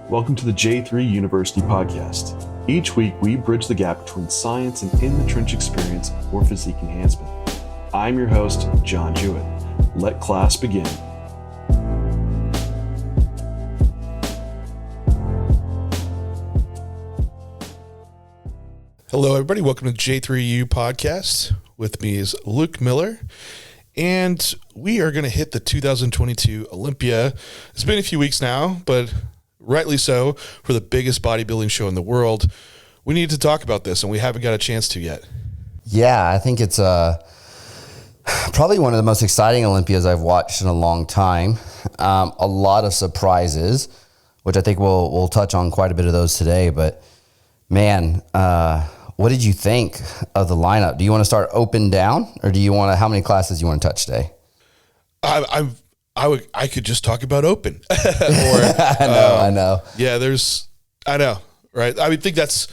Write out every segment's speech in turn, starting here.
Welcome to the J3 University podcast. Each week, we bridge the gap between science and in-the-trench experience for physique enhancement. I'm your host, John Jewett. Let class begin. Hello, everybody. Welcome to J3U podcast. With me is Luke Miller, and we are going to hit the 2022 Olympia. It's been a few weeks now, but rightly so, for the biggest bodybuilding show in the world. We need to talk about this, and we haven't got a chance to yet. Yeah, I think it's probably one of the most exciting Olympias I've watched in a long time. A lot of surprises, which I think we'll touch on quite a bit of those today. But man, what did you think of the lineup? Do you want to start open down, or do you want to? How many classes do you want to touch today? I could just talk about open. Or, I know. Yeah, I know, right? I would think that's,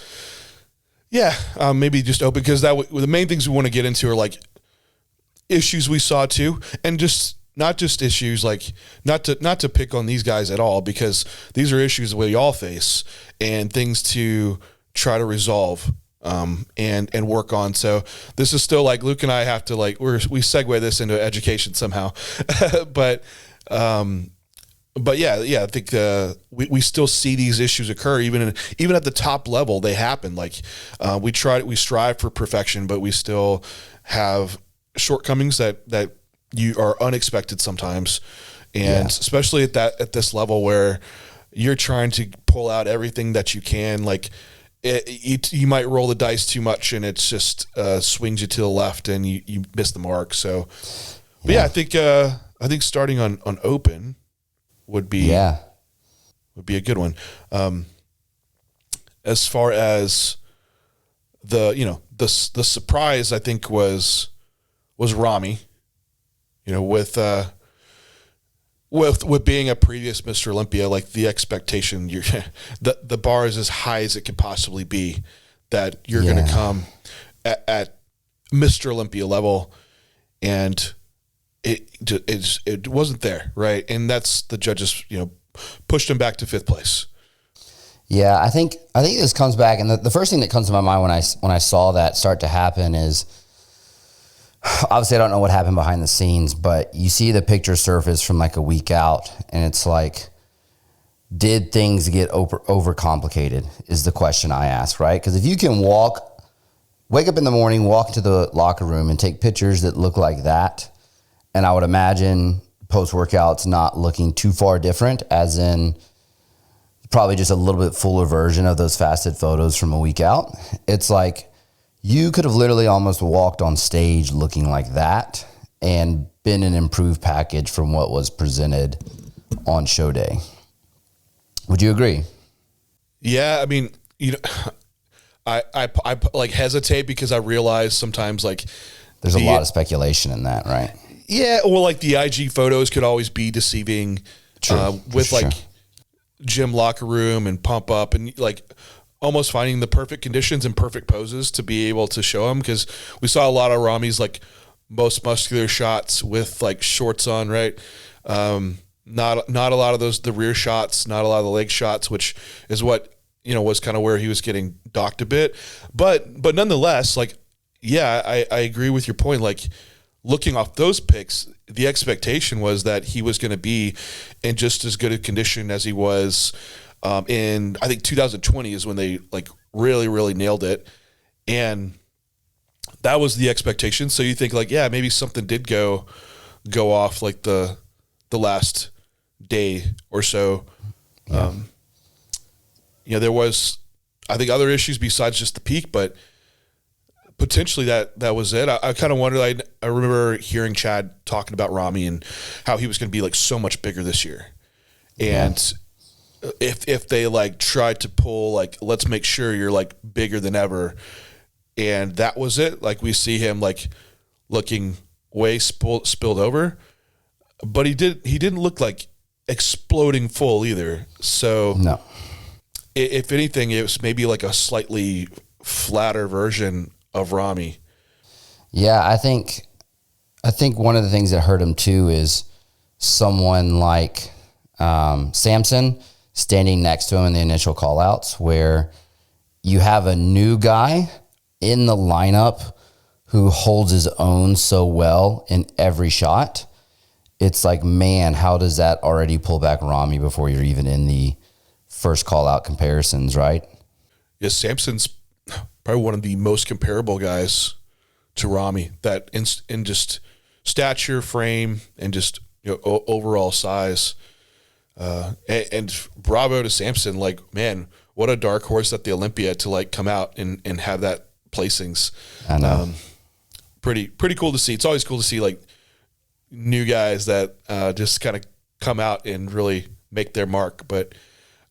maybe just open, because the main things we want to get into are like issues we saw too, and just not just issues, like not to pick on these guys at all, because these are issues we all face and things to try to resolve and work on. So this is still like Luke and I have to we segue this into education somehow, but yeah, I think we still see these issues occur even at the top level. They happen. We strive for perfection, but we still have shortcomings that you are unexpected sometimes, and especially at this level where you're trying to pull out everything that you can, you might roll the dice too much, and it's just swings you to the left, and you miss the mark. So, but I think starting on open would be a good one. As far as the surprise, I think was Ramy. With being a previous Mr. Olympia, like the expectation, the bar is as high as it could possibly be, that you're going to come at Mr. Olympia level, and it wasn't there, right? And that's the judges, pushed him back to fifth place. Yeah, I think this comes back, and the first thing that comes to my mind when I saw that start to happen is, obviously I don't know what happened behind the scenes, but you see the picture surface from like a week out, and it's like, did things get overcomplicated is the question I ask, right? Because if you can wake up in the morning, walk to the locker room and take pictures that look like that, and I would imagine post-workouts not looking too far different, as in probably just a little bit fuller version of those fasted photos from a week out. It's like, you could have literally almost walked on stage looking like that and been an improved package from what was presented on show day. Would you agree? Yeah, I mean, I hesitate, because I realize sometimes there's a lot of speculation in that, right? Yeah, well, the IG photos could always be deceiving. True, with gym locker room and pump up, and almost finding the perfect conditions and perfect poses to be able to show them, because we saw a lot of Ramy's most muscular shots with shorts on, right? Not a lot of the rear shots, not a lot of the leg shots, which is what was kind of where he was getting docked a bit. But nonetheless, I agree with your point. Looking off those pics, the expectation was that he was going to be in just as good a condition as he was in, I think 2020 is when they really, really nailed it. And that was the expectation. So you think maybe something did go off the last day or so. Yeah. There was, I think, other issues besides just the peak, but potentially that was it. I kind of wondered, I remember hearing Chad talking about Ramy and how he was going to be so much bigger this year. And if they tried to pull let's make sure you're bigger than ever, and that was it, we see him looking way spilled over, but he didn't look exploding full either. So no, if anything, it was maybe a slightly flatter version of Ramy. Yeah, I think one of the things that hurt him too is someone like Samson standing next to him in the initial call outs, where you have a new guy in the lineup who holds his own so well in every shot. It's like, man, how does that already pull back Rami before you're even in the first call out comparisons, right? Yeah, Sampson's probably one of the most comparable guys to Rami, that in just stature, frame, and just overall size. And bravo to Sampson. Like, man, what a dark horse at the Olympia to like come out and have that placings. I know. Pretty cool to see. It's always cool to see like new guys that just kind of come out and really make their mark. But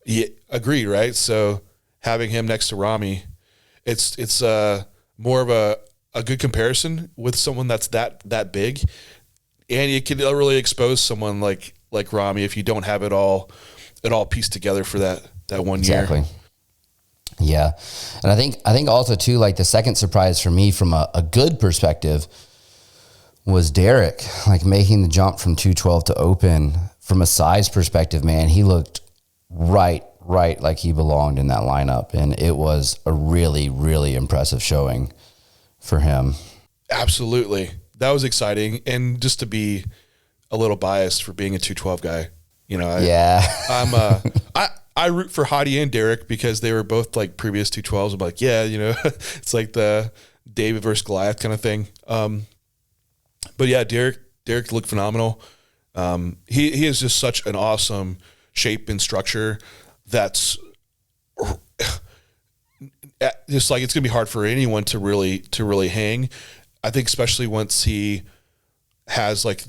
yeah, agreed, right? So having him next to Rami, it's more of a good comparison with someone that's that big, and you can really expose someone like Rami if you don't have it all pieced together for that 1 year. Exactly. Yeah. And I think also too, like the second surprise for me from a good perspective was Derek, like making the jump from 212 to open. From a size perspective, man, he looked right like he belonged in that lineup. And it was a really, really impressive showing for him. Absolutely. That was exciting. And just to be a little biased for being a 212 guy, I root for Hadi and Derek because they were both like previous 212s. I'm like, it's like the David versus Goliath kind of thing. But yeah, Derek looked phenomenal. He is just such an awesome shape and structure that's just like, it's gonna be hard for anyone to really hang. I think especially once he has like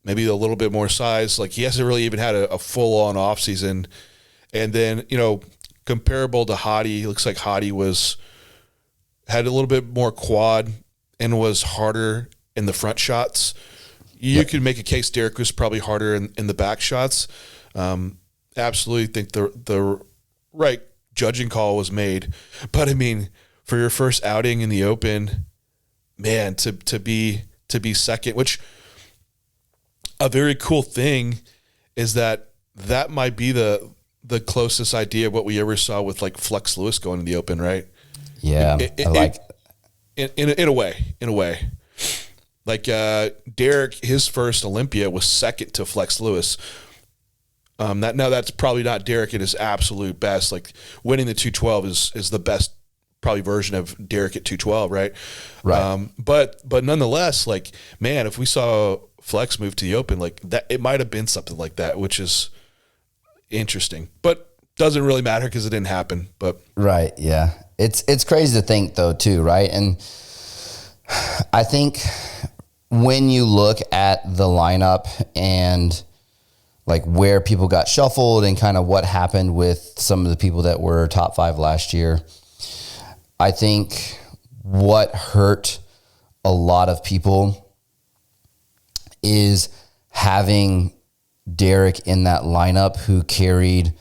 maybe a little bit more size, like he hasn't really even had a full on off season. And then, comparable to Hadi, looks like Hadi had a little bit more quad and was harder in the front shots. You could make a case Derek was probably harder in the back shots. Absolutely think the right judging call was made. But I mean, for your first outing in the open, man, to be second, which a very cool thing is that might be the closest idea of what we ever saw with like Flex Lewis going in the open, right? Yeah. In a way. Like Derek, his first Olympia was second to Flex Lewis. That's probably not Derek at his absolute best. Like winning the 212 is the best probably version of Derek at 212, right? Right. But nonetheless, like, man, if we saw Flex move to the open, like that, it might have been something like that, which is interesting, but doesn't really matter because it didn't happen. But right, yeah, it's crazy to think though too, right? And I think when you look at the lineup and like where people got shuffled and kind of what happened with some of the people that were top 5 last year, I think what hurt a lot of people is having Derek in that lineup who carried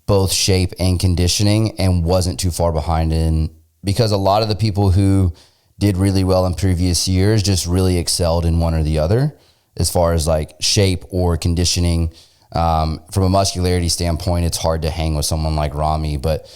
both shape and conditioning and wasn't too far behind because a lot of the people who did really well in previous years just really excelled in one or the other as far as like shape or conditioning. From a muscularity standpoint, it's hard to hang with someone like Rami, but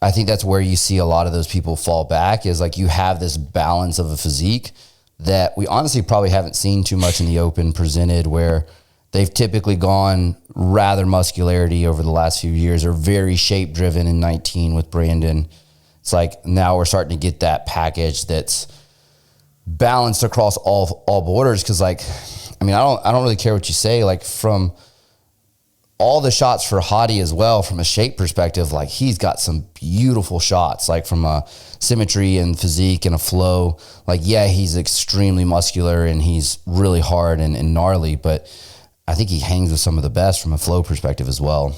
I think that's where you see a lot of those people fall back is like you have this balance of a physique that we honestly probably haven't seen too much in the open presented, where they've typically gone rather muscularity over the last few years or very shape driven in 19 with Brandon. It's like now we're starting to get that package that's balanced across all borders. Cause like, I mean, I don't really care what you say, like from all the shots for Hadi as well, from a shape perspective, like he's got some beautiful shots, like from a symmetry and physique and a flow. Like, yeah, he's extremely muscular and he's really hard and gnarly, but I think he hangs with some of the best from a flow perspective as well.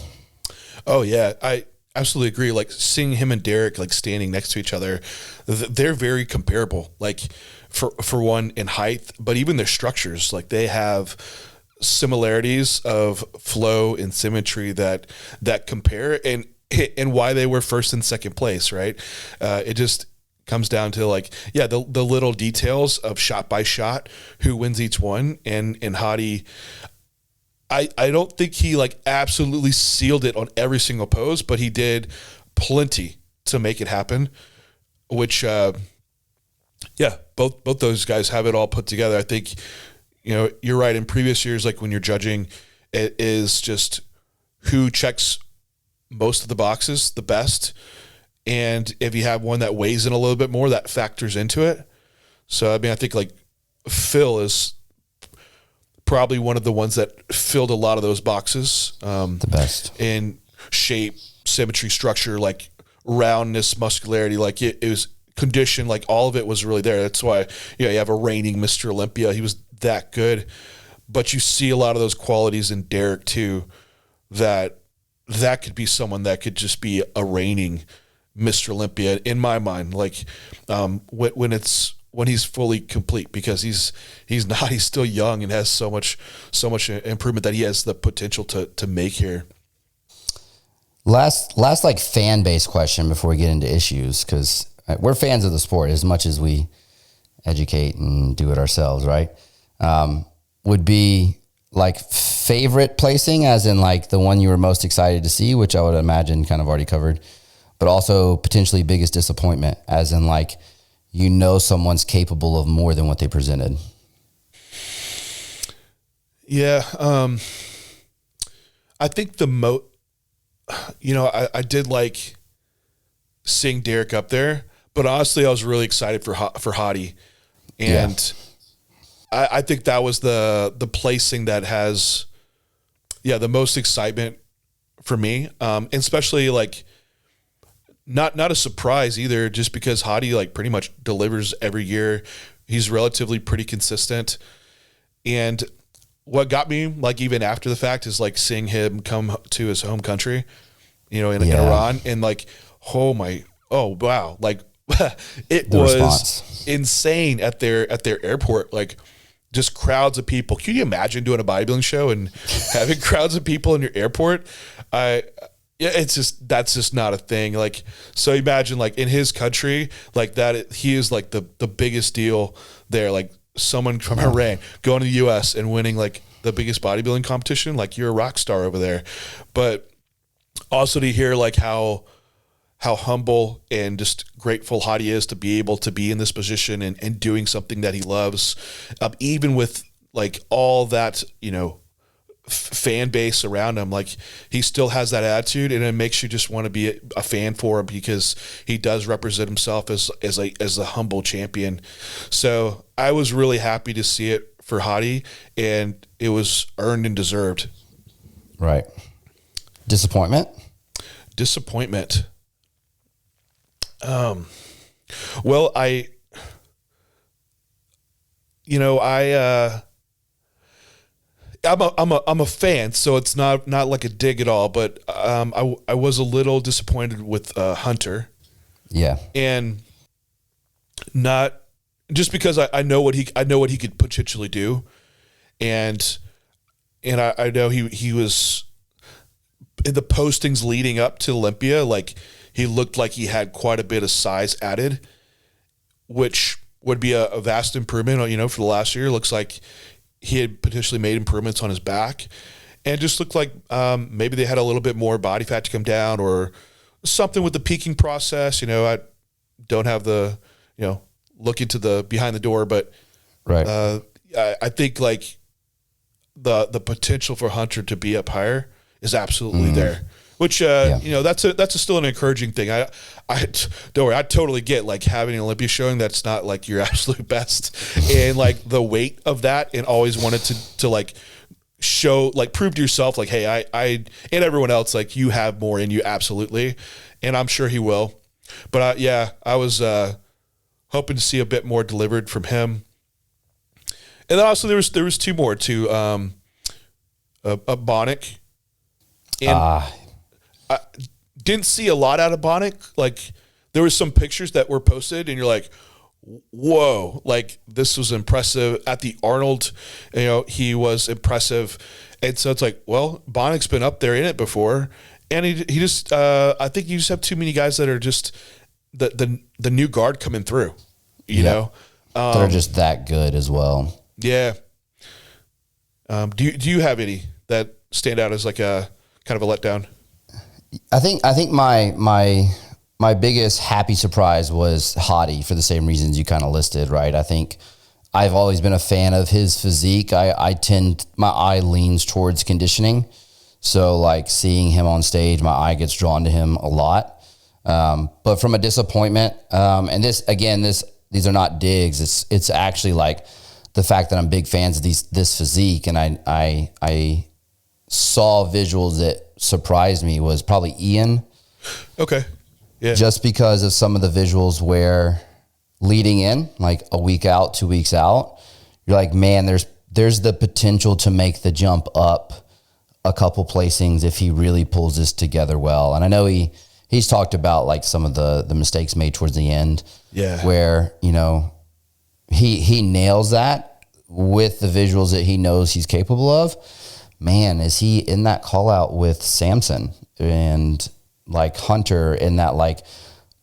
Oh yeah, I absolutely agree. Like seeing him and Derek like standing next to each other, they're very comparable. Like for one in height, but even their structures, like they have similarities of flow and symmetry that compare and why they were first and second place, right? It just comes down to like, yeah, the little details of shot by shot, who wins each one. And Hadi, I don't think he like absolutely sealed it on every single pose, but he did plenty to make it happen, which, both those guys have it all put together. I think, you're right. In previous years, like when you're judging, it is just who checks most of the boxes the best. And if you have one that weighs in a little bit more, that factors into it. So, I mean, I think like Phil is probably one of the ones that filled a lot of those boxes. The best in shape, symmetry, structure, like roundness, muscularity, like it was condition, like all of it was really there. That's why, you have a reigning Mr. Olympia. He was that good, but you see a lot of those qualities in Derek too, that could be someone that could just be a reigning Mr. Olympia in my mind. Like, when he's fully complete, because he's still young and has so much improvement that he has the potential to make here. Last like fan base question before we get into issues, because we're fans of the sport as much as we educate and do it ourselves, right? Would be like favorite placing, as in like the one you were most excited to see, which I would imagine kind of already covered, but also potentially biggest disappointment, as in like, someone's capable of more than what they presented. Yeah. I think I did like seeing Derek up there, but honestly, I was really excited for Hottie. And I think that was the placing that has, the most excitement for me. And especially like, not a surprise either, just because Hottie like pretty much delivers every year. He's relatively pretty consistent. And what got me like even after the fact is like seeing him come to his home country, in Iran, and like, oh wow. Like it was response. Insane at their airport. Like just crowds of people. Can you imagine doing a bodybuilding show and having crowds of people in your airport? That's just not a thing. Like, so imagine like in his country, like that, he is like the biggest deal there. Like someone from Iran going to the US and winning like the biggest bodybuilding competition. Like you're a rock star over there. But also to hear like how humble and just grateful Hottie is to be able to be in this position and doing something that he loves, even with like all that, fan base around him. Like he still has that attitude, and it makes you just want to be a fan for him, because he does represent himself as a humble champion. So I was really happy to see it for Hottie, and it was earned and deserved. Right. Disappointment. Well, I'm a fan, so it's not like a dig at all, but I was a little disappointed with Hunter. Yeah. And not just because I know what he could potentially do, and I know he was in the postings leading up to Olympia, like he looked like he had quite a bit of size added, which would be a vast improvement, for the last year. It looks like he had potentially made improvements on his back, and it just looked like maybe they had a little bit more body fat to come down, or something with the peaking process. I don't have the, look into the behind the door, but right. I think like the potential for Hunter to be up higher is absolutely there. Which that's still an encouraging thing. I don't worry, I totally get like having an Olympia showing that's not like your absolute best, and like the weight of that, and always wanted to like show, like prove to yourself like, hey, I and everyone else, like you have more in you, absolutely, and I'm sure he will. But I was hoping to see a bit more delivered from him. And then also there was two more too, a Bonnick, and I didn't see a lot out of Bonnick. Like there was some pictures that were posted, and you're like, whoa, like this was impressive. At the Arnold, he was impressive. And so it's like, well, Bonnick's been up there in it before, and he just I think you just have too many guys that are just the new guard coming through, you know, that are just that good as well. Yeah. Do you have any that stand out as like a kind of a letdown? I think my biggest happy surprise was Hottie for the same reasons you kind of listed, right? I think I've always been a fan of his physique. My eye leans towards conditioning. So like seeing him on stage, my eye gets drawn to him a lot. But from a disappointment, and these are not digs. It's actually like the fact that I'm big fans of this physique, and I saw visuals that surprised me was probably Ian. Okay. Yeah. Just because of some of the visuals where leading in, like a week out, 2 weeks out, you're like, man, there's the potential to make the jump up a couple placings if he really pulls this together well. And I know he's talked about like some of the mistakes made towards the end. Yeah. Where, he nails that with the visuals that he knows he's capable of. Man, is he in that call out with Samson and like Hunter in that like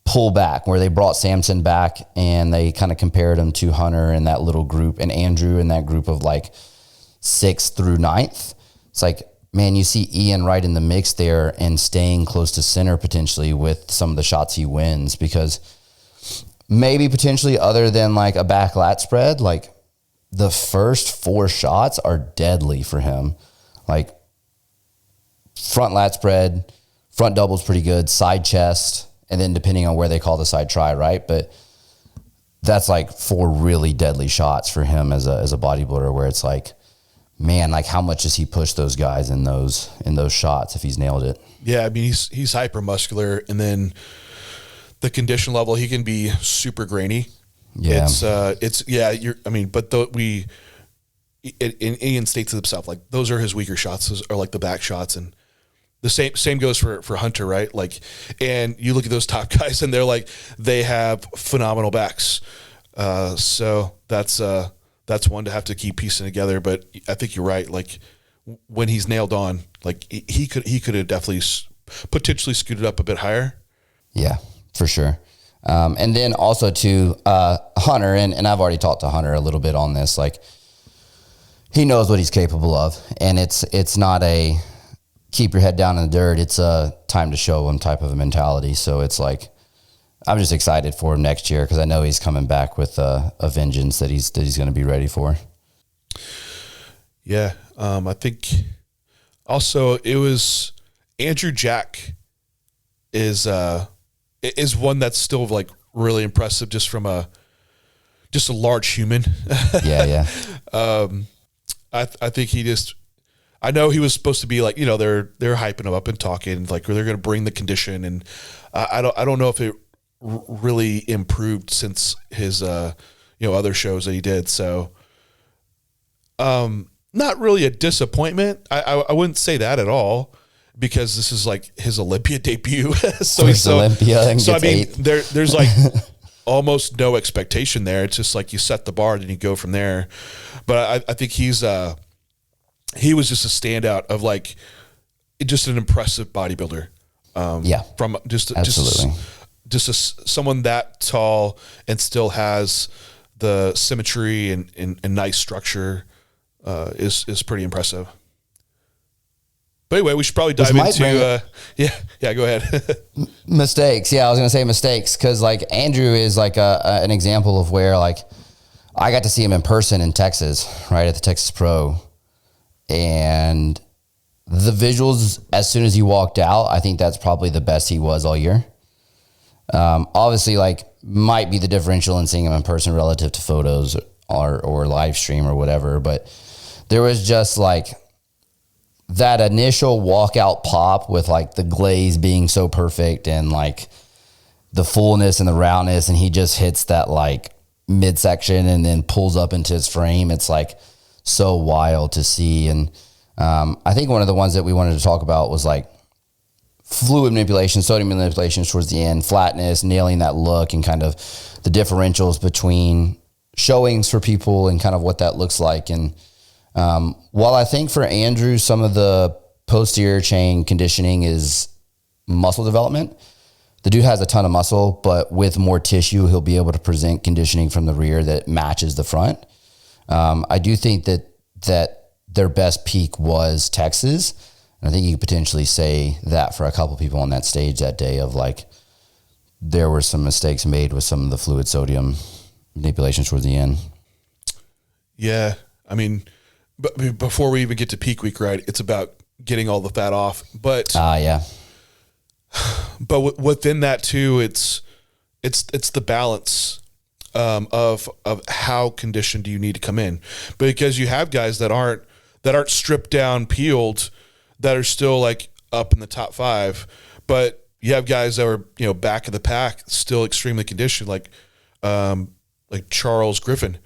pullback where they brought Samson back and they kind of compared him to Hunter in that little group and Andrew in that group of like 6th through 9th. It's like, man, you see Ian right in the mix there and staying close to center potentially with some of the shots he wins, because maybe potentially other than like a back lat spread, like the first 4 shots are deadly for him. Like front lat spread, front double's pretty good, side chest, and then depending on where they call the side try, right? But that's like 4 really deadly shots for him as a bodybuilder, where it's like, man, like how much does he push those guys in those shots if he's nailed it? Yeah, I mean he's hyper muscular, and then the condition level, he can be super grainy. Yeah, Ian states it himself, like those are his weaker shots, those are like the back shots, and the same goes for Hunter, right? Like, and you look at those top guys and they're like, they have phenomenal backs. So that's one to have to keep piecing together. But I think you're right. Like when he's nailed on, like he could have definitely potentially scooted up a bit higher. Yeah, for sure. And then also to Hunter, and I've already talked to Hunter a little bit on this, like he knows what he's capable of, and it's not a keep your head down in the dirt. It's a time to show him type of a mentality. So it's like, I'm just excited for him next year, because I know he's coming back with a vengeance that he's going to be ready for. Yeah. I think also it was Andrew Jack is one that's still like really impressive just from a large human. Yeah. I think I know he was supposed to be like, they're hyping him up and talking like they're going to bring the condition, and I don't know if it really improved since his other shows that he did. So not really a disappointment. I wouldn't say that at all, because this is like his Olympia debut. Olympia and so I mean, 8th. there's like almost no expectation there. It's just like you set the bar, then you go from there. But I think he was just a standout of like just an impressive bodybuilder. From someone that tall and still has the symmetry and nice structure is pretty impressive. But anyway, we should probably dive into go ahead. Mistakes. Yeah, I was going to say mistakes, because like Andrew is like an example of where like I got to see him in person in Texas, right at the Texas Pro, and the visuals as soon as he walked out, I think that's probably the best he was all year. Obviously, like might be the differential in seeing him in person relative to photos or live stream or whatever, but there was just like that initial walkout pop with like the glaze being so perfect and like the fullness and the roundness, and he just hits that like midsection and then pulls up into his frame. It's like so wild to see. And I think one of the ones that we wanted to talk about was like fluid manipulation, sodium manipulation towards the end, flatness, nailing that look, and kind of the differentials between showings for people and kind of what that looks like. And while I think for Andrew, some of the posterior chain conditioning is muscle development, the dude has a ton of muscle, but with more tissue, he'll be able to present conditioning from the rear that matches the front. I do think that their best peak was Texas. And I think you could potentially say that for a couple people on that stage that day of like, there were some mistakes made with some of the fluid sodium manipulations towards the end. Yeah. I mean, but before we even get to peak week, right, it's about getting all the fat off. But yeah. But within that too, it's the balance of how conditioned do you need to come in, because you have guys that aren't stripped down, peeled, that are still like up in the top 5, but you have guys that are, you know, back of the pack, still extremely conditioned, like Charles Griffin.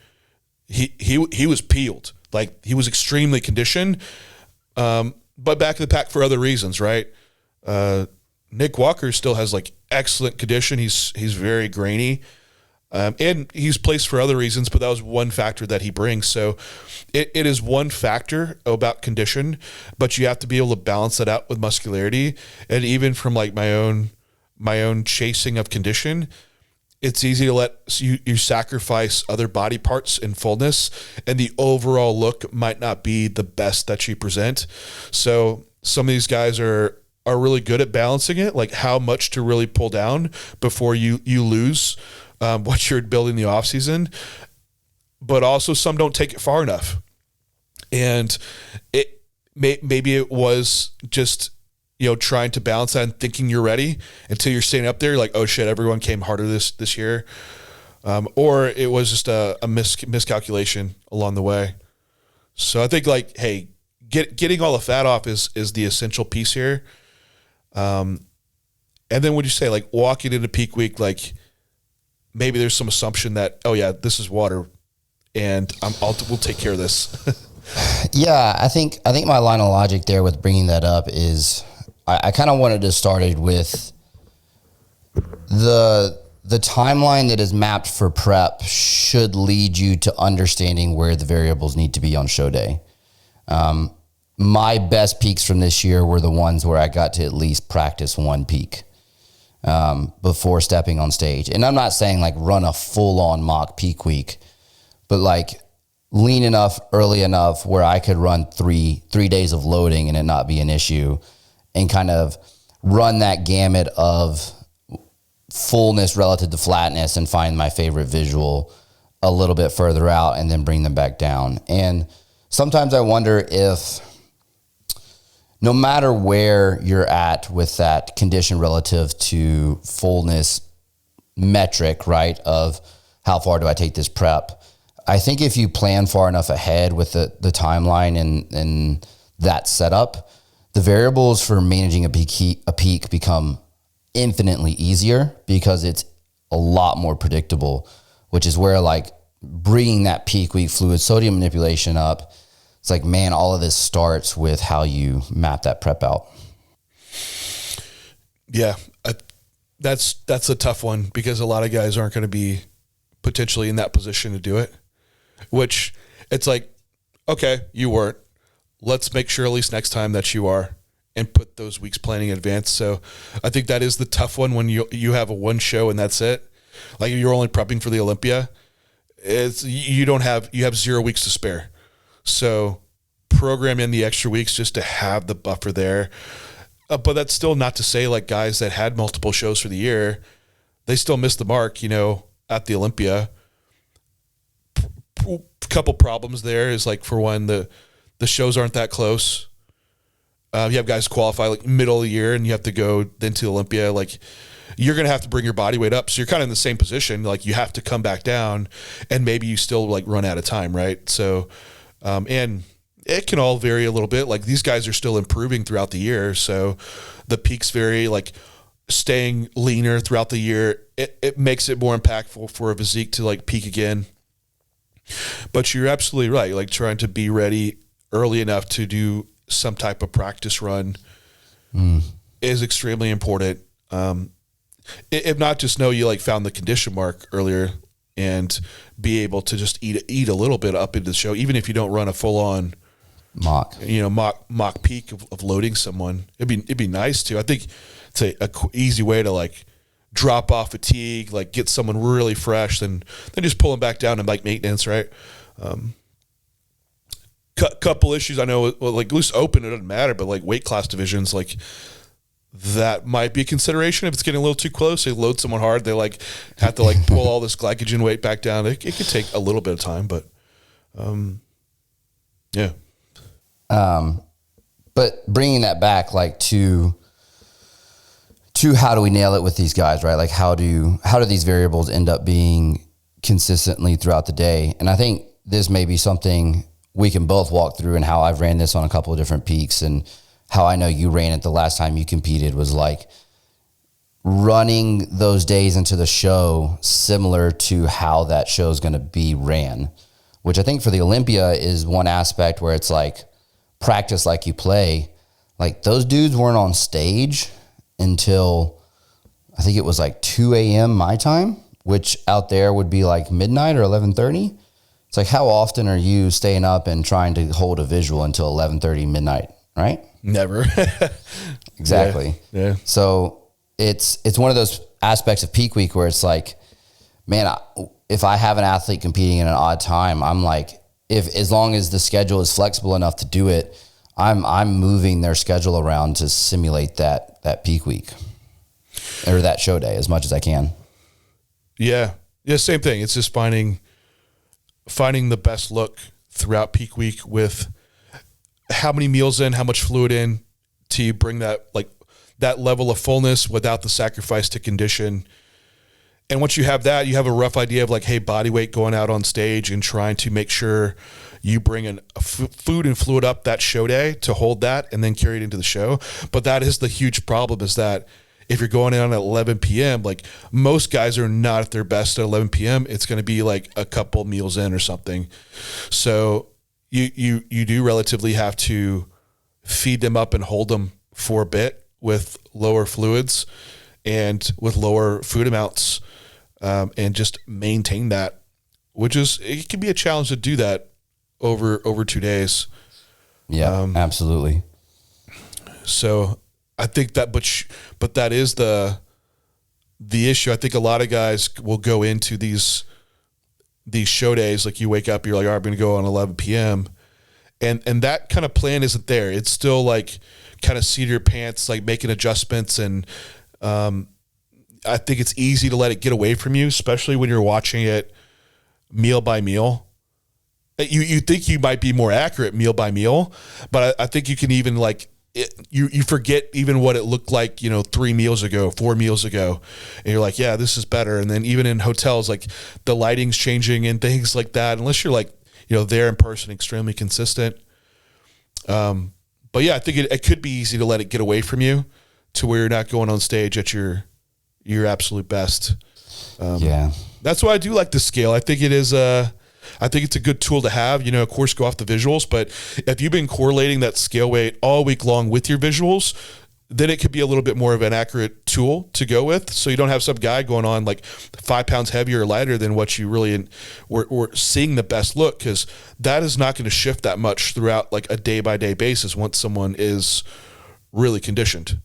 He was peeled, like he was extremely conditioned, but back of the pack for other reasons, right? Nick Walker still has like excellent condition. He's very grainy, and he's placed for other reasons, but that was one factor that he brings. So it is one factor about condition, but you have to be able to balance that out with muscularity. And even from like my own chasing of condition, it's easy to let you sacrifice other body parts in fullness, and the overall look might not be the best that you present. So some of these guys are really good at balancing it, like how much to really pull down before you lose what you're building the off season. But also some don't take it far enough, and maybe it was just, you know, trying to balance that and thinking you're ready until you're staying up there. Like, oh shit, everyone came harder this year. Or it was just a miscalculation along the way. So I think like, hey, getting all the fat off is the essential piece here. And then would you say like walking into peak week, like maybe there's some assumption that, oh yeah, this is water and we'll take care of this. Yeah. I think my line of logic there with bringing that up is I kind of wanted to start it with the timeline that is mapped for prep should lead you to understanding where the variables need to be on show day. My best peaks from this year were the ones where I got to at least practice one peak before stepping on stage. And I'm not saying like run a full on mock peak week, but like lean enough early enough where I could run three days of loading and it not be an issue, and kind of run that gamut of fullness relative to flatness and find my favorite visual a little bit further out and then bring them back down. And sometimes I wonder if no matter where you're at with that condition relative to fullness metric, right, of how far do I take this prep, I think if you plan far enough ahead with the timeline and that setup, the variables for managing a peak become infinitely easier because it's a lot more predictable, which is where like bringing that peak week fluid sodium manipulation up, it's like, man, all of this starts with how you map that prep out. Yeah, that's a tough one because a lot of guys aren't going to be potentially in that position to do it, which it's like, okay, you weren't. Let's make sure at least next time that you are, and put those weeks planning in advance. So I think that is the tough one when you have a one show and that's it. Like if you're only prepping for the Olympia, you have 0 weeks to spare. So program in the extra weeks just to have the buffer there. But that's still not to say like guys that had multiple shows for the year, they still missed the mark, you know, at the Olympia. Couple problems there is like, for one, the shows aren't that close. You have guys qualify like middle of the year and you have to go then to Olympia. Like you're going to have to bring your body weight up. So you're kind of in the same position. Like you have to come back down and maybe you still like run out of time. Right. So, and it can all vary a little bit. Like these guys are still improving throughout the year. So the peaks vary, like staying leaner throughout the year. It makes it more impactful for a physique to like peak again. But you're absolutely right. Like trying to be ready early enough to do some type of practice run is extremely important. If not, just know you like found the condition mark earlier and be able to just eat a little bit up into the show, even if you don't run a full on mock peak of loading someone. It'd be nice to. I think it's a easy way to like drop off fatigue, like get someone really fresh, then just pull them back down and like maintenance, right? couple issues I know, well, like loose open, it doesn't matter, but like weight class divisions, like that might be a consideration. If it's getting a little too close, they load someone hard, they like have to like pull all this glycogen weight back down. It could take a little bit of time, but yeah. But bringing that back, like to how do we nail it with these guys, right? Like how do these variables end up being consistently throughout the day? And I think this may be something we can both walk through, and how I've ran this on a couple of different peaks, and how I know you ran it the last time you competed was like running those days into the show similar to how that show is going to be ran, which I think for the Olympia is one aspect where it's like practice like you play. Like those dudes weren't on stage until I think it was like 2 a.m. my time, which out there would be like midnight or 11:30. It's like, how often are you staying up and trying to hold a visual until 11:30 midnight, right? Never. Exactly. Yeah. So it's one of those aspects of peak week where it's like, man, if I have an athlete competing in an odd time, I'm like, as long as the schedule is flexible enough to do it, I'm moving their schedule around to simulate that peak week or that show day as much as I can. Yeah. Yeah. Same thing. It's just finding the best look throughout peak week with how many meals in, how much fluid in to bring that, like that level of fullness without the sacrifice to condition. And once you have that, you have a rough idea of like, hey, body weight going out on stage and trying to make sure you bring in food and fluid up that show day to hold that and then carry it into the show. But that is the huge problem, is that if you're going in at 11 p.m., like most guys are not at their best at 11 p.m. It's going to be like a couple meals in or something. So you do relatively have to feed them up and hold them for a bit with lower fluids and with lower food amounts, and just maintain that, which is, it can be a challenge to do that over 2 days. Yeah, absolutely. So I think that, but that is the issue. I think a lot of guys will go into these show days, like you wake up, you're like, all right, I'm going to go on 11 p.m. And that kind of plan isn't there. It's still like kind of seat of your pants, like making adjustments. And I think it's easy to let it get away from you, especially when you're watching it meal by meal. You think you might be more accurate meal by meal, but I think you can even like, you forget even what it looked like, 3 meals ago, 4 meals ago. And you're like, yeah, this is better. And then even in hotels, like the lighting's changing and things like that, unless you're like, there in person, extremely consistent. But yeah, I think it could be easy to let it get away from you to where you're not going on stage at your absolute best. Yeah. That's why I do like the scale. I think it is I think it's a good tool to have, of course, go off the visuals, but if you've been correlating that scale weight all week long with your visuals, then it could be a little bit more of an accurate tool to go with. So you don't have some guy going on like 5 pounds heavier or lighter than what you really were seeing the best look, because that is not going to shift that much throughout like a day by day basis once someone is really conditioned.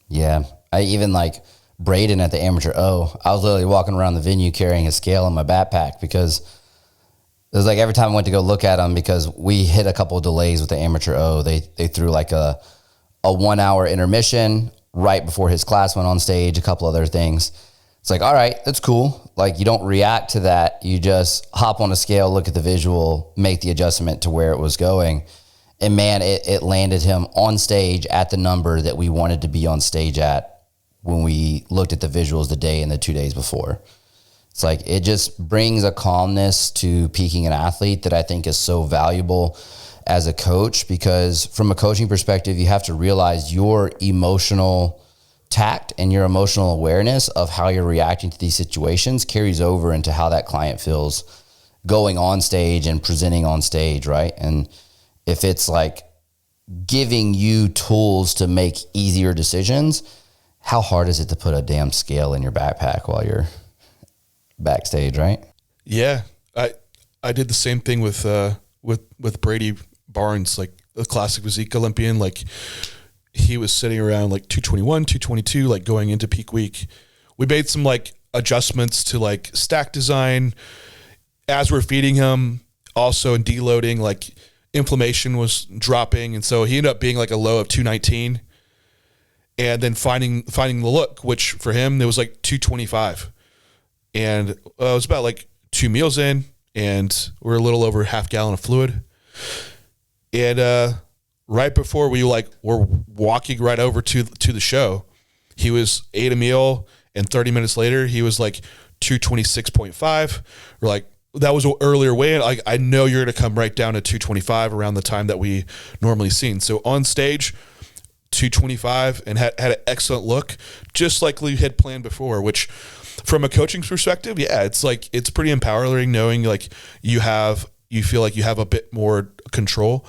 Yeah. I even like Braden at the Amateur O, I was literally walking around the venue carrying a scale in my backpack, because it was like every time I went to go look at him, because we hit a couple of delays with the Amateur O, they threw like a 1 hour intermission right before his class went on stage, a couple other things. It's like, all right, that's cool. Like you don't react to that. You just hop on a scale, look at the visual, make the adjustment to where it was going. And man, it landed him on stage at the number that we wanted to be on stage at when we looked at the visuals the day and the 2 days before. It's like, it just brings a calmness to peaking an athlete that I think is so valuable as a coach, because from a coaching perspective, you have to realize your emotional tact and your emotional awareness of how you're reacting to these situations carries over into how that client feels going on stage and presenting on stage, right? And if it's like giving you tools to make easier decisions, how hard is it to put a damn scale in your backpack while you're backstage, right? Yeah. I did the same thing with Brady Barnes, like the classic physique Olympian. Like he was sitting around like 221, 222, like going into peak week. We made some like adjustments to like stack design as we're feeding him, also in deloading, like inflammation was dropping. And so he ended up being like a low of 219, and then finding the look, which for him, it was like 225. And it was about like 2 meals in, and we're a little over half gallon of fluid. And right before we were walking right over to the show, he ate a meal, and 30 minutes later, he was like 226.5. We're like, that was an earlier weigh-in. I know you're going to come right down to 225 around the time that we normally seen. So on stage, 225, and had an excellent look, just like we had planned before, which from a coaching perspective, yeah, it's pretty empowering knowing like you feel like you have a bit more control.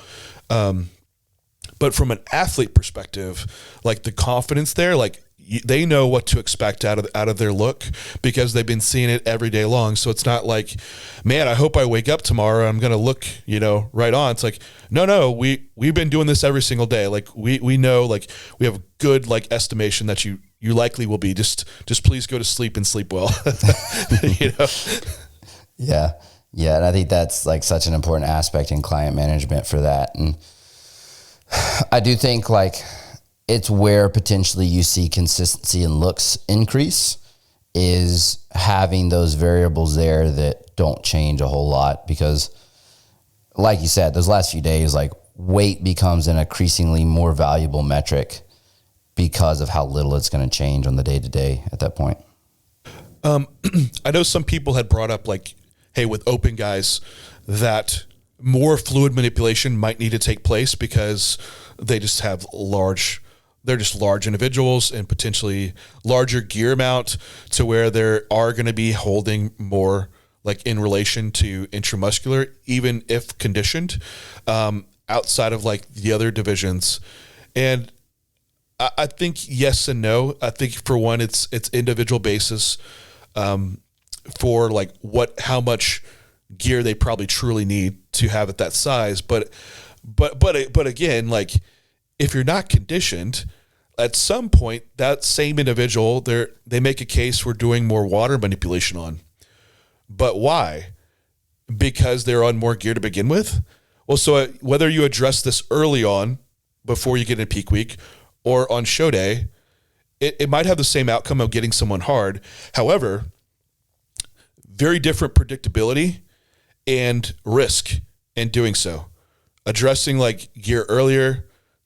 But from an athlete perspective, like the confidence there, like they know what to expect out of their look because they've been seeing it every day long. So it's not like, man, I hope I wake up tomorrow and I'm going to look, right on. It's like, no, we've been doing this every single day. Like we know, like we have good like estimation that you likely will be. Just please go to sleep and sleep well. Yeah. Yeah. And I think that's like such an important aspect in client management for that. And I do think like it's where potentially you see consistency in looks increase is having those variables there that don't change a whole lot, because like you said, those last few days, like weight becomes an increasingly more valuable metric because of how little it's going to change on the day to day at that point. I know some people had brought up like, hey, with open guys, that more fluid manipulation might need to take place because they just have they're just large individuals and potentially larger gear amount to where they are going to be holding more like in relation to intramuscular, even if conditioned, outside of like the other divisions. And I think yes and no. I think for one, it's individual basis, for like how much gear they probably truly need to have at that size. But again, like if you're not conditioned, at some point that same individual, they make a case for doing more water manipulation on. But why? Because they're on more gear to begin with? Well, so whether you address this early on before you get in peak week or on show day, it might have the same outcome of getting someone hard. However, very different predictability and risk in doing so. Addressing like gear earlier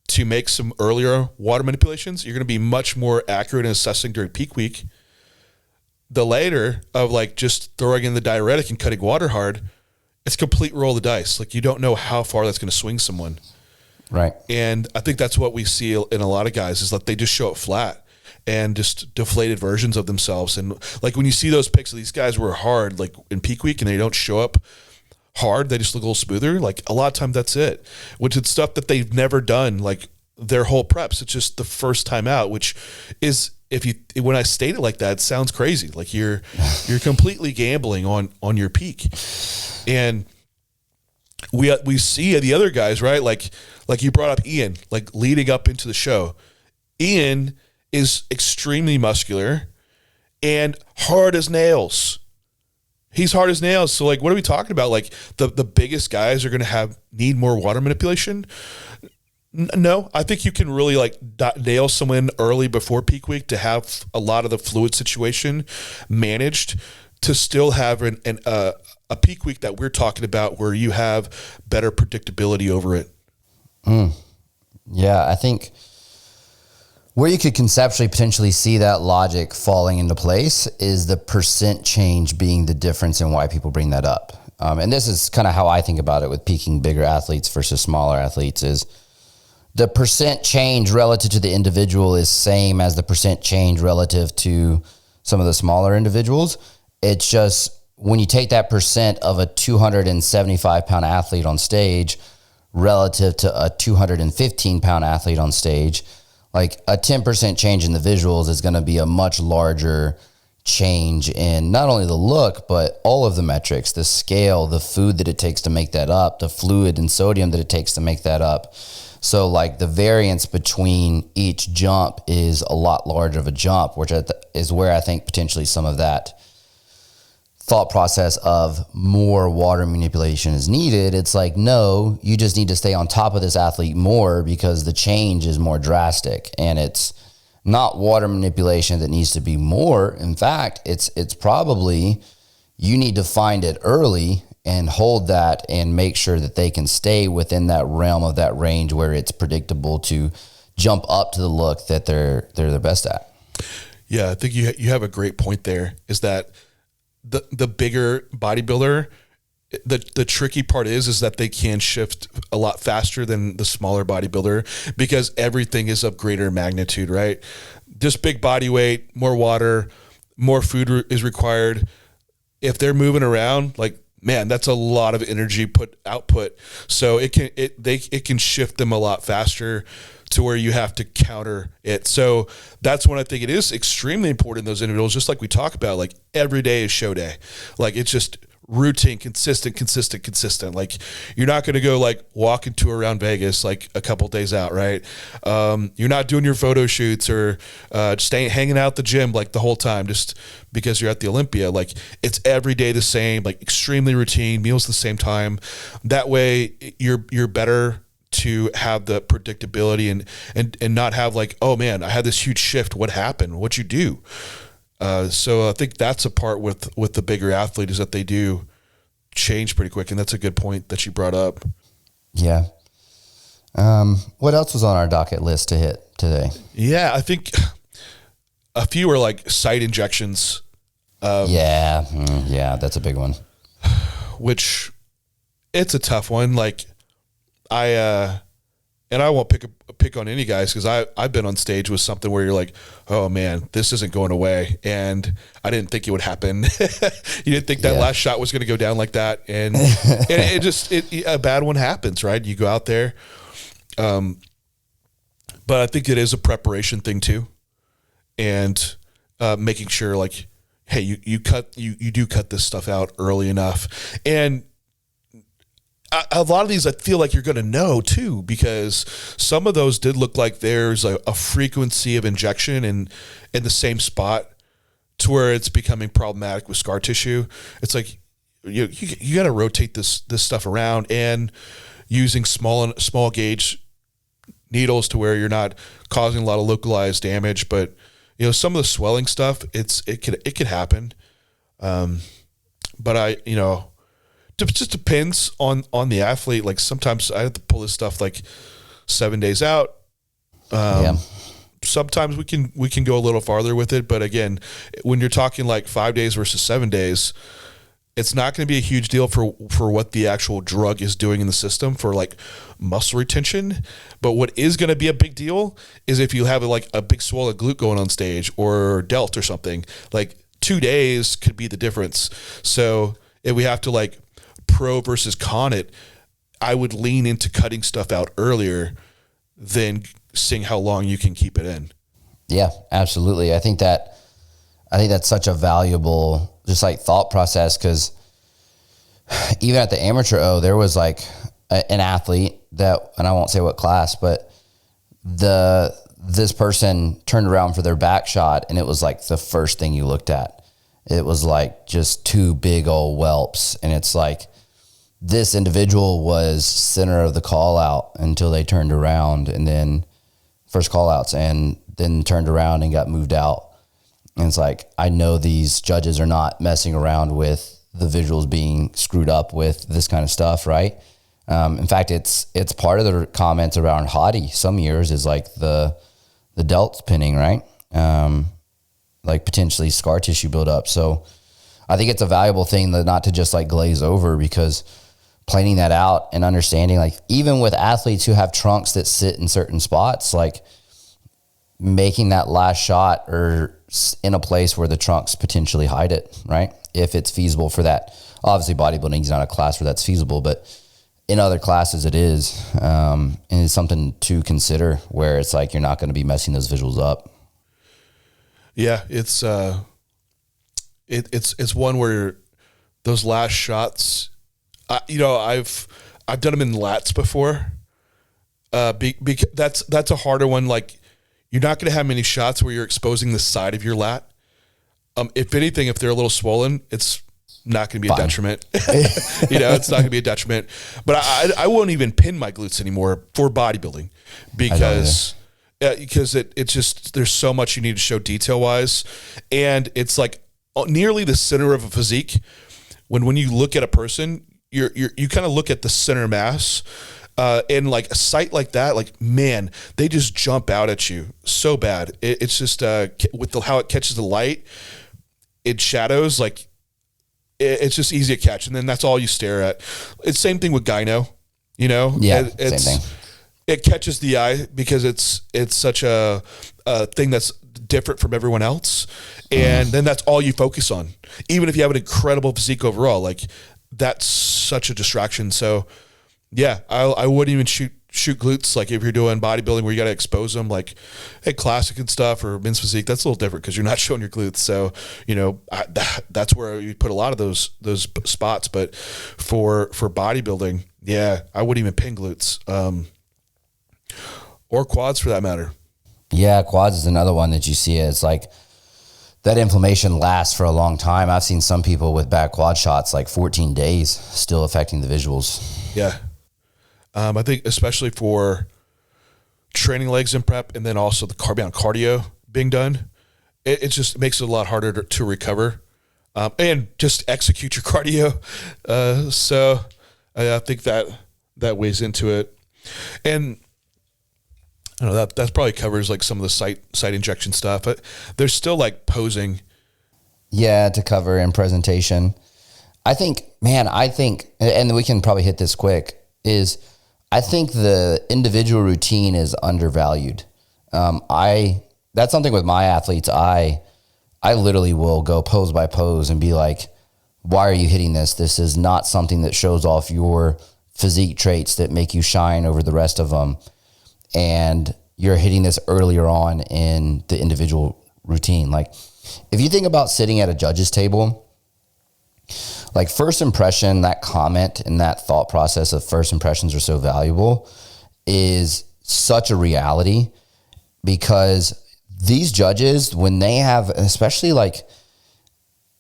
to make some earlier water manipulations, you're going to be much more accurate in assessing during peak week. The later of like just throwing in the diuretic and cutting water hard, it's a complete roll of the dice. Like you don't know how far that's going to swing someone. Right. And I think that's what we see in a lot of guys is that they just show up flat and just deflated versions of themselves. And like when you see those pics of these guys who are hard, like in peak week and they don't show up hard, they just look a little smoother. Like a lot of time that's it, which is stuff that they've never done, like their whole preps. It's just the first time out, which is, when I state it like that, it sounds crazy. Like you're completely gambling on your peak. And we see the other guys, right? Like you brought up Ian, like leading up into the show. Ian is extremely muscular and hard as nails. He's hard as nails. So like, what are we talking about? Like the biggest guys are going to need more water manipulation. No, I think you can really like nail someone early before peak week to have a lot of the fluid situation managed to still have a peak week that we're talking about where you have better predictability over it. Yeah, I think where you could conceptually potentially see that logic falling into place is the percent change being the difference in why people bring that up. And this is kind of how I think about it with peaking bigger athletes versus smaller athletes is the percent change relative to the individual is same as the percent change relative to some of the smaller individuals. It's just when you take that percent of a 275 pound athlete on stage relative to a 215 pound athlete on stage, like a 10% change in the visuals is going to be a much larger change in not only the look, but all of the metrics, the scale, the food that it takes to make that up, the fluid and sodium that it takes to make that up. So like the variance between each jump is a lot larger of a jump, which is where I think potentially some of that thought process of more water manipulation is needed. It's like, no, you just need to stay on top of this athlete more because the change is more drastic, and it's not water manipulation that needs to be more. In fact, it's probably you need to find it early and hold that and make sure that they can stay within that realm of that range where it's predictable to jump up to the look that they're the best at. Yeah, I think you have a great point there, is that the bigger bodybuilder, the tricky part is that they can shift a lot faster than the smaller bodybuilder because everything is of greater magnitude, right? Just big body weight, more water, more food is required. If they're moving around, like, man, that's a lot of energy output. So it can shift them a lot faster to where you have to counter it. So that's when I think it is extremely important in those individuals, just like we talk about, like every day is show day. Like it's just routine, consistent. Like you're not going to go like walk into around Vegas like a couple days out, right? You're not doing your photo shoots or hanging out at the gym like the whole time just because you're at the Olympia. Like it's every day the same, like extremely routine, meals the same time. That way you're better to have the predictability and not have like, oh man, I had this huge shift. What happened? What'd you do? So I think that's a part with the bigger athlete is that they do change pretty quick. And that's a good point that you brought up. Yeah. What else was on our docket list to hit today? Yeah, I think a few are like site injections. Yeah, that's a big one. Which it's a tough one. Like and I won't pick on any guys because I've been on stage with something where you're like, oh man, this isn't going away, and I didn't think it would happen. You didn't think that last shot was going to go down like that, and a bad one happens, right? You go out there, but I think it is a preparation thing too, and making sure like, hey, you do cut this stuff out early enough, and a lot of these I feel like you're going to know too, because some of those did look like there's a frequency of injection in the same spot to where it's becoming problematic with scar tissue. It's like you got to rotate this stuff around and using small small-gauge needles to where you're not causing a lot of localized damage. But you know, some of the swelling stuff, it could happen. But it just depends on the athlete. Like sometimes I have to pull this stuff like 7 days out. Sometimes we can go a little farther with it, but again, when you're talking like 5 days versus 7 days, it's not going to be a huge deal for what the actual drug is doing in the system for like muscle retention. But what is going to be a big deal is if you have like a big swollen glute going on stage or delt or something, like 2 days could be the difference. So if we have to like pro versus con it, I would lean into cutting stuff out earlier than seeing how long you can keep it in. Yeah, absolutely. I think that's such a valuable just like thought process, because even at the amateur O, there was like an athlete that, and I won't say what class, but this person turned around for their back shot, and it was like the first thing you looked at. It was like just two big old whelps, and it's like this individual was center of the call out until they turned around, and then first call outs, and then turned around and got moved out. And it's like, I know these judges are not messing around with the visuals being screwed up with this kind of stuff, right? In fact, it's part of the comments around Hottie some years is like the delts pinning, right? Like potentially scar tissue buildup. So I think it's a valuable thing that not to just like glaze over, because planning that out and understanding, like even with athletes who have trunks that sit in certain spots, like making that last shot or in a place where the trunks potentially hide it, right? If it's feasible for that. Obviously bodybuilding is not a class where that's feasible, but in other classes it is. And it's something to consider where it's like, you're not going to be messing those visuals up. Yeah. It's one where those last shots, I've done them in lats before. That's a harder one. Like, you're not going to have many shots where you're exposing the side of your lat. If anything, if they're a little swollen, it's not going to be a detriment. It's not going to be a detriment. But I won't even pin my glutes anymore for bodybuilding because it's just, there's so much you need to show detail wise. And it's like nearly the center of a physique. When you look at a person, you kind of look at the center mass, and like a site like that, like, man, they just jump out at you so bad. It's just with how it catches the light, it shadows, like it's just easy to catch. And then that's all you stare at. It's same thing with gyno, Yeah, same thing. It catches the eye because it's such a thing that's different from everyone else. And then that's all you focus on. Even if you have an incredible physique overall, like that's such a distraction. So yeah, I wouldn't even shoot glutes. Like if you're doing bodybuilding where you got to expose them, like classic and stuff, or men's physique, that's a little different because you're not showing your glutes. So, that's where you put a lot of those spots. But for bodybuilding, yeah, I wouldn't even pin glutes, or quads for that matter. Yeah, quads is another one that you see. It's like that inflammation lasts for a long time. I've seen some people with bad quad shots, like 14 days, still affecting the visuals. Yeah. I think especially for training legs in prep and then also the cardio being done, it just makes it a lot harder to recover, and just execute your cardio. So I think that weighs into it. And I don't know, that probably covers like some of the site injection stuff, but there's still like posing. Yeah, to cover and presentation. I think, and we can probably hit this quick, I think the individual routine is undervalued. That's something with my athletes. I literally will go pose by pose and be like, why are you hitting this? This is not something that shows off your physique traits that make you shine over the rest of them. And you're hitting this earlier on in the individual routine. Like if you think about sitting at a judge's table, like first impression, that comment and that thought process of first impressions are so valuable is such a reality, because these judges, when they have, especially like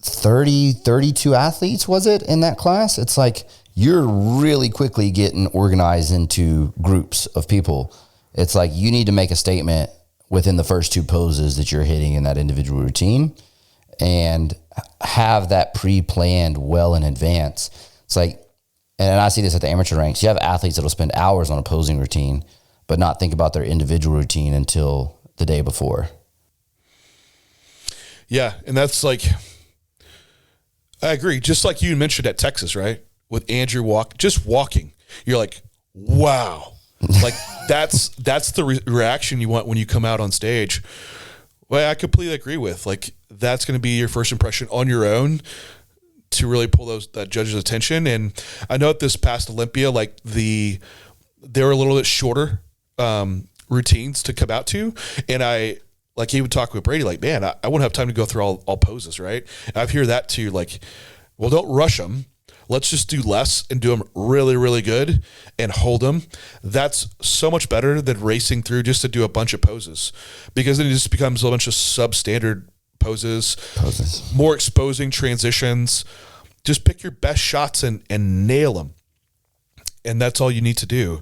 32 athletes, was it in that class? It's like you're really quickly getting organized into groups of people. It's like you need to make a statement within the first two poses that you're hitting in that individual routine and have that pre-planned well in advance. It's like, and I see this at the amateur ranks, you have athletes that'll spend hours on a posing routine, but not think about their individual routine until the day before. Yeah. And that's like, I agree. Just like you mentioned at Texas, right? With Andrew walking, you're like, wow. Like that's the reaction you want when you come out on stage. Well, I completely agree with, like, that's going to be your first impression on your own to really pull that judge's attention. And I know at this past Olympia, like they were a little bit shorter routines to come out to. And I, like, he would talk with Brady, like, man, I wouldn't have time to go through all poses, right? And I've heard that too, like, well, don't rush them. Let's just do less and do them really, really good and hold them. That's so much better than racing through just to do a bunch of poses, because then it just becomes a bunch of substandard poses. More exposing transitions. Just pick your best shots and nail them. And that's all you need to do.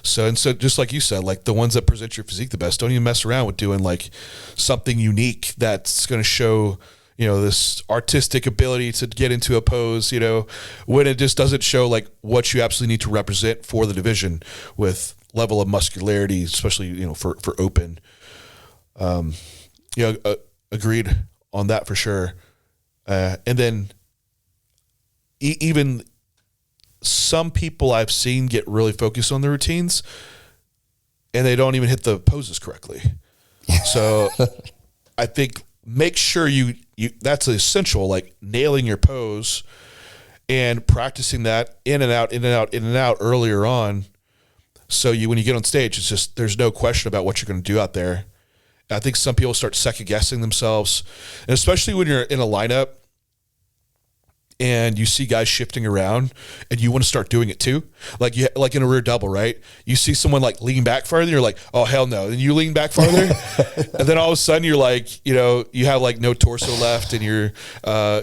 So just like you said, like the ones that present your physique the best, don't even mess around with doing like something unique that's going to show, this artistic ability to get into a pose, when it just doesn't show like what you absolutely need to represent for the division with level of muscularity, especially, for open. Agreed on that for sure. And then even some people I've seen get really focused on their routines and they don't even hit the poses correctly. So I think make sure you that's essential, like nailing your pose and practicing that in and out earlier on. So when you get on stage, it's just, there's no question about what you're going to do out there. And I think some people start second guessing themselves, and especially when you're in a lineup and you see guys shifting around and you want to start doing it too. Like like in a rear double, right? You see someone like lean back farther, you're like, oh hell no. Then you lean back farther. And then all of a sudden you're like, you know, you have like no torso left and you're,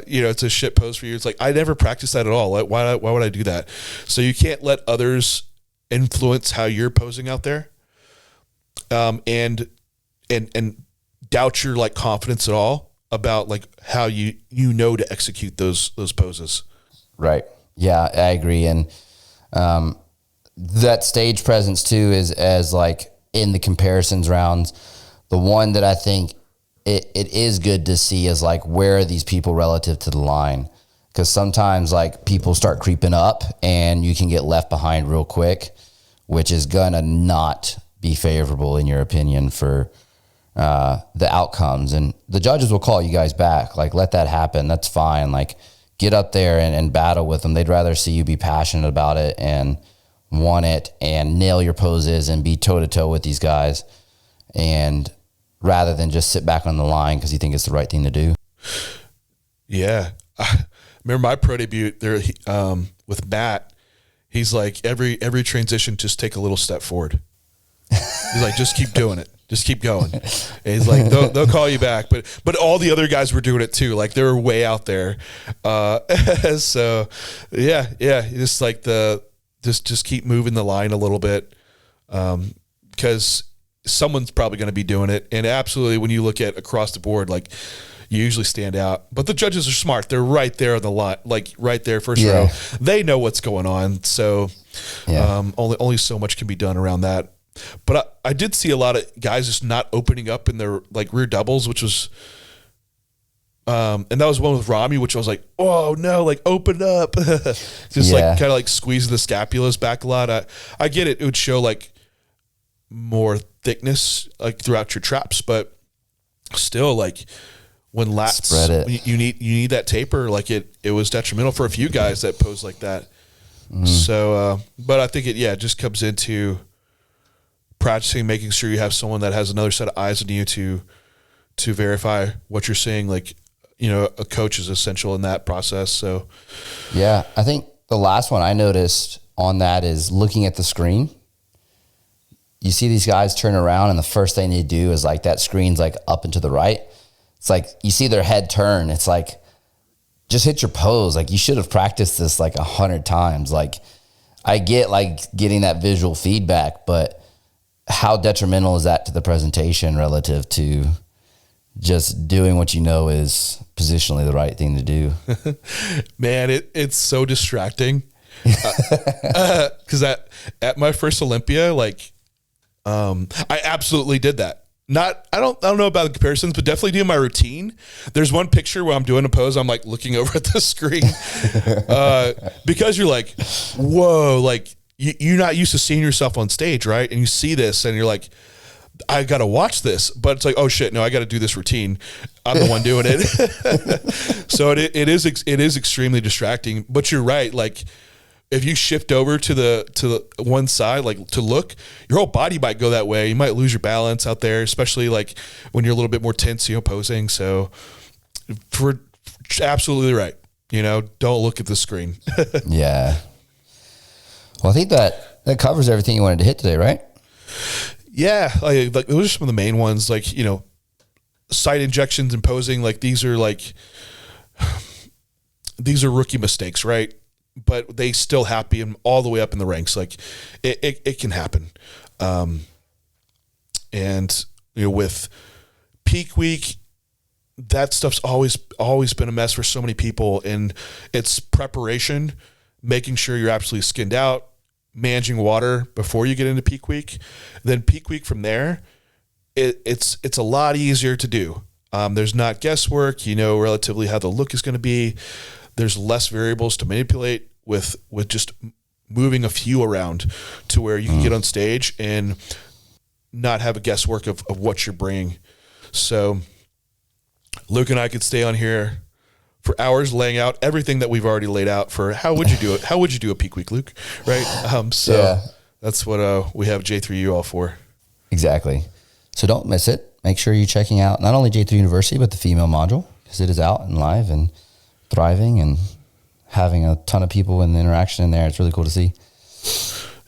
you know, it's a shit pose for you. It's like, I never practiced that at all. Like, why would I do that? So you can't let others influence how you're posing out there. And doubt your like confidence at all about like how you know to execute those poses. Right. Yeah, I agree. And that stage presence too is as like in the comparisons rounds, the one that I think it is good to see is like, where are these people relative to the line? Because sometimes like people start creeping up and you can get left behind real quick, which is gonna not be favorable in your opinion for the outcomes. And the judges will call you guys back. Like, let that happen. That's fine. Like, get up there and battle with them. They'd rather see you be passionate about it and want it and nail your poses and be toe to toe with these guys, and rather than just sit back on the line because you think it's the right thing to do. Yeah. I remember my pro debut there with Matt. He's like, every transition, just take a little step forward. He's like, just keep doing it. Just keep going. And he's like, they'll call you back. But all the other guys were doing it too. Like, they were way out there. So yeah. Just like just keep moving the line a little bit. Cause someone's probably going to be doing it. And absolutely, when you look at across the board, like, you usually stand out, but the judges are smart. They're right there on the line, like right there, first row. They know what's going on. So only so much can be done around that. But I did see a lot of guys just not opening up in their like rear doubles, which was, and that was one with Rami, which I was like, oh no, like open up. Just like kind of like squeezing the scapulas back a lot. I get it. It would show like more thickness like throughout your traps, but still like when lats, spread it. You need that taper. Like it was detrimental for a few guys that pose like that. So, but I think it just comes into practicing, making sure you have someone that has another set of eyes on you to verify what you're saying. Like, you know, a coach is essential in that process. So, yeah, I think the last one I noticed on that is looking at the screen. You see these guys turn around and the first thing they do is like that screen's like up and to the right. It's like you see their head turn. It's like, just hit your pose. Like, you should have practiced this like 100 times. Like, I get like getting that visual feedback, but how detrimental is that to the presentation relative to just doing what you know is positionally the right thing to do? Man, it's so distracting. Because at my first Olympia, like, I absolutely did that. I don't know about the comparisons, but definitely doing my routine. There's one picture where I'm doing a pose. I'm like looking over at the screen because you're like, whoa, like you're not used to seeing yourself on stage, right? And you see this and you're like, I got to watch this, but it's like, oh shit, no, I got to do this routine. I'm the one doing it. So it is extremely distracting, but you're right. Like, if you shift over to the one side, like to look, your whole body might go that way. You might lose your balance out there, especially like when you're a little bit more tense, you know, posing. So for absolutely right. You know, don't look at the screen. Yeah. Well, I think that covers everything you wanted to hit today, right? Yeah. Like those are some of the main ones, like, you know, site injections and posing. Like these are rookie mistakes, right? But they still happen all the way up in the ranks. Like it can happen. And you know, with peak week, that stuff's always been a mess for so many people. And it's preparation, making sure you're absolutely skinned out, managing water before you get into peak week. Then peak week from there, it's a lot easier to do. There's not guesswork, you know, relatively how the look is going to be. There's less variables to manipulate with just moving a few around to where you can get on stage and not have a guesswork of what you're bringing. So Luke and I could stay on here for hours laying out everything that we've already laid out for how would you do it? How would you do a peak week, Luke? Right? That's what we have J3U all for. Exactly. So don't miss it. Make sure you're checking out not only J3 University, but the female module, because it is out and live and thriving and having a ton of people and the interaction in there. It's really cool to see.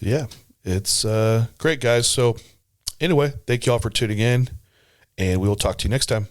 Yeah, it's great, guys. So anyway, thank you all for tuning in, and we will talk to you next time.